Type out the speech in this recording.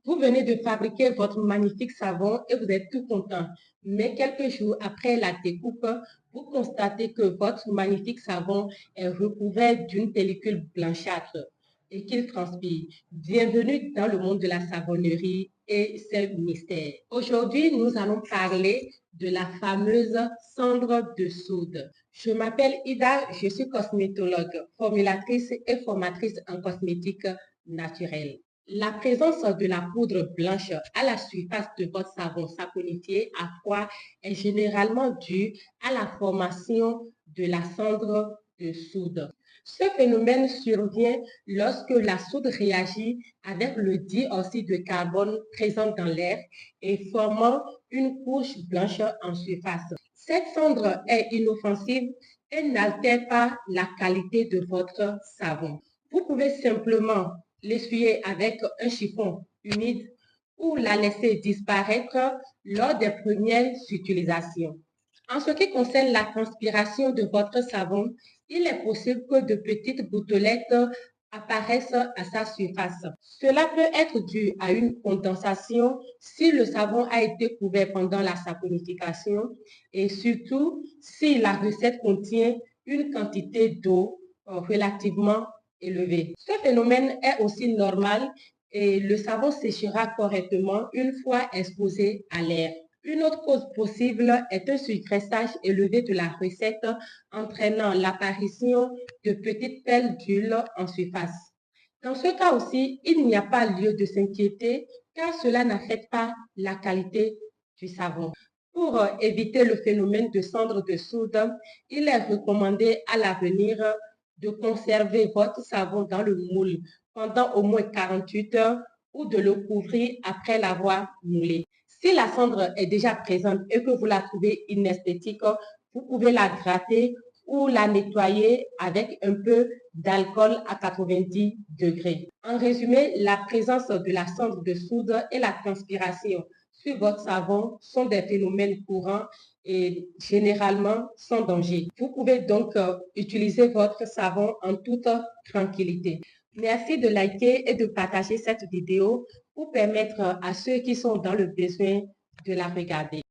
Vous venez de fabriquer votre magnifique savon et vous êtes tout content. Mais quelques jours après la découpe, vous constatez que votre magnifique savon est recouvert d'une pellicule blanchâtre et qu'il transpire. Bienvenue dans le monde de la savonnerie et ses mystères. Aujourd'hui, nous allons parler de la fameuse cendre de soude. Je m'appelle Ida, je suis cosmétologue, formulatrice et formatrice en cosmétique naturelle. La présence de la poudre blanche à la surface de votre savon saponifié à froid est généralement due à la formation de la cendre de soude. Ce phénomène survient lorsque la soude réagit avec le dioxyde de carbone présent dans l'air et formant une couche blanche en surface. Cette cendre est inoffensive et n'altère pas la qualité de votre savon. Vous pouvez simplement l'essuyer avec un chiffon humide ou la laisser disparaître lors des premières utilisations. En ce qui concerne la transpiration de votre savon, il est possible que de petites gouttelettes apparaissent à sa surface. Cela peut être dû à une condensation si le savon a été couvert pendant la saponification et surtout si la recette contient une quantité d'eau relativement élevée. Ce phénomène est aussi normal et le savon séchera correctement une fois exposé à l'air. Une autre cause possible est un surgraissage élevé de la recette entraînant l'apparition de petites pelles d'huile en surface. Dans ce cas aussi, il n'y a pas lieu de s'inquiéter car cela n'affecte pas la qualité du savon. Pour éviter le phénomène de cendre de soude, il est recommandé à l'avenir de conserver votre savon dans le moule pendant au moins 48 heures ou de le couvrir après l'avoir moulé. Si la cendre est déjà présente et que vous la trouvez inesthétique, vous pouvez la gratter ou la nettoyer avec un peu d'alcool à 90 degrés. En résumé, la présence de la cendre de soude et la transpiration sur votre savon sont des phénomènes courants et généralement sans danger. Vous pouvez donc utiliser votre savon en toute tranquillité. Merci de liker et de partager cette vidéo pour permettre à ceux qui sont dans le besoin de la regarder.